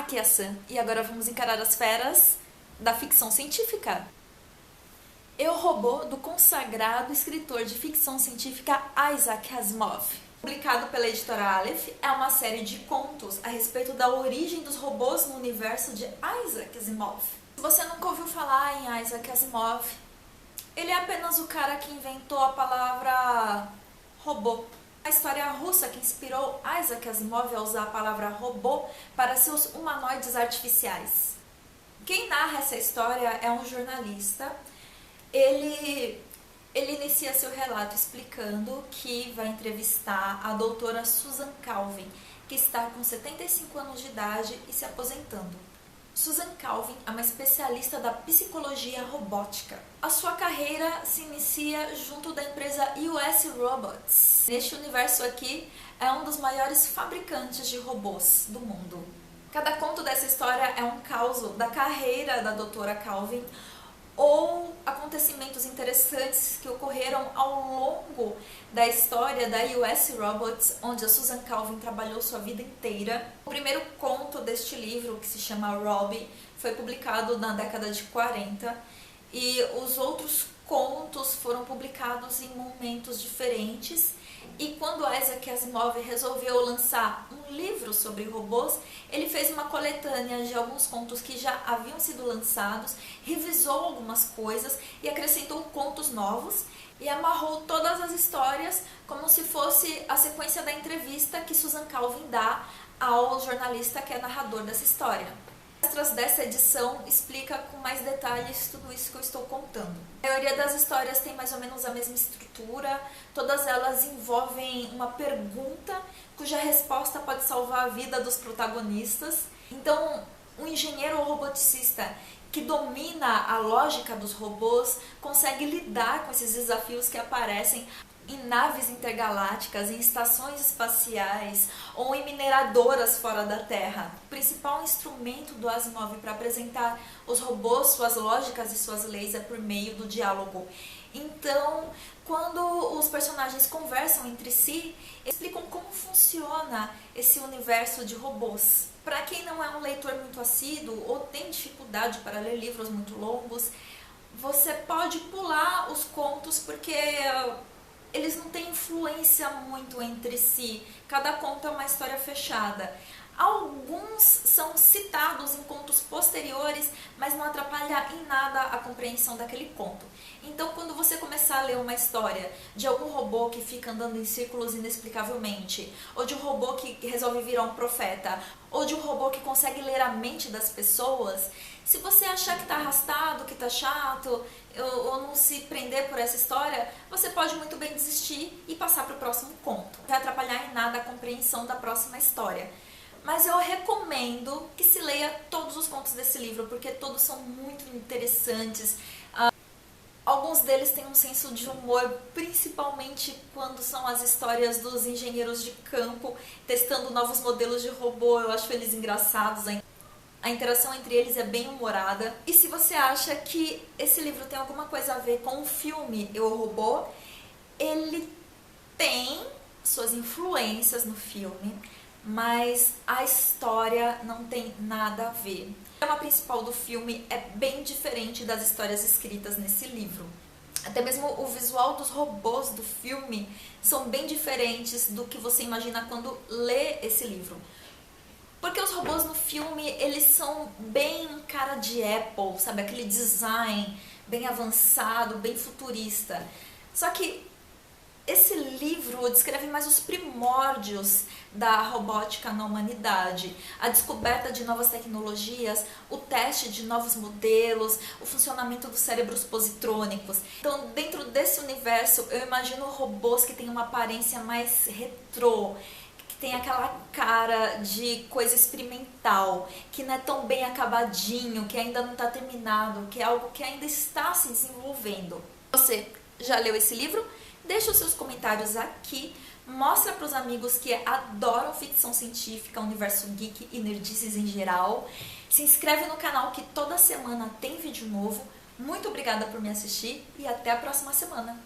Aqui é a Sam, e agora vamos encarar as feras da ficção científica. Eu, Robô, do consagrado escritor de ficção científica Isaac Asimov. Publicado pela editora Aleph, é uma série de contos a respeito da origem dos robôs no universo de Isaac Asimov. Se você nunca ouviu falar em Isaac Asimov, ele é apenas o cara que inventou a palavra robô. A história russa que inspirou Isaac Asimov a usar a palavra robô para seus humanoides artificiais. Quem narra essa história é um jornalista. Ele inicia seu relato explicando que vai entrevistar a doutora Susan Calvin, que está com 75 anos de idade e se aposentando. Susan Calvin é uma especialista da psicologia robótica. A sua carreira se inicia junto da empresa US Robots. Neste universo aqui, é um dos maiores fabricantes de robôs do mundo. Cada conto dessa história é um caos da carreira da doutora Calvin ou acontecimentos interessantes que ocorreram ao longo da história da US Robots, onde a Susan Calvin trabalhou sua vida inteira. O primeiro conto deste livro, que se chama Robbie, foi publicado na década de 40 e os outros contos foram publicados em momentos diferentes. E quando Isaac Asimov resolveu lançar um livro sobre robôs, ele fez uma coletânea de alguns contos que já haviam sido lançados, revisou algumas coisas e acrescentou contos novos e amarrou todas as histórias como se fosse a sequência da entrevista que Susan Calvin dá ao jornalista que é narrador dessa história. Extras dessa edição explica com mais detalhes tudo isso que eu estou contando. A maioria das histórias tem mais ou menos a mesma estrutura, todas elas envolvem uma pergunta cuja resposta pode salvar a vida dos protagonistas. Então, um engenheiro ou roboticista que domina a lógica dos robôs consegue lidar com esses desafios que aparecem em naves intergalácticas, em estações espaciais ou em mineradoras fora da Terra. O principal instrumento do Asimov para apresentar os robôs, suas lógicas e suas leis é por meio do diálogo. Então, quando os personagens conversam entre si, explicam como funciona esse universo de robôs. Para quem não é um leitor muito assíduo ou tem dificuldade para ler livros muito longos, você pode pular os contos porque eles não têm influência muito entre si. Cada conto é uma história fechada. Alguns são citados em contos posteriores, mas não atrapalha em nada a compreensão daquele conto. Então, quando você começar a ler uma história de algum robô que fica andando em círculos inexplicavelmente, ou de um robô que resolve virar um profeta, ou de um robô que consegue ler a mente das pessoas, se você achar que está arrastado, que está chato, ou não se prender por essa história, você pode muito bem desistir e passar para o próximo conto. Não vai atrapalhar em nada a compreensão da próxima história. Mas eu recomendo que se leia todos os contos desse livro, porque todos são muito interessantes. Alguns deles têm um senso de humor, principalmente quando são as histórias dos engenheiros de campo testando novos modelos de robô. Eu acho eles engraçados. A interação entre eles é bem humorada. E se você acha que esse livro tem alguma coisa a ver com o filme Eu, Robô, ele tem suas influências no filme, mas a história não tem nada a ver. O tema principal do filme é bem diferente das histórias escritas nesse livro. Até mesmo o visual dos robôs do filme são bem diferentes do que você imagina quando lê esse livro. Porque os robôs no filme, eles são bem cara de Apple, sabe? Aquele design bem avançado, bem futurista. Só que esse livro descreve mais os primórdios da robótica na humanidade, a descoberta de novas tecnologias, o teste de novos modelos, o funcionamento dos cérebros positrônicos. Então, dentro desse universo, eu imagino robôs que têm uma aparência mais retrô, que tem aquela cara de coisa experimental, que não é tão bem acabadinho, que ainda não está terminado, que é algo que ainda está se desenvolvendo. Você já leu esse livro? Deixa os seus comentários aqui, mostra para os amigos que adoram ficção científica, universo geek e nerdices em geral. Se inscreve no canal que toda semana tem vídeo novo. Muito obrigada por me assistir e até a próxima semana.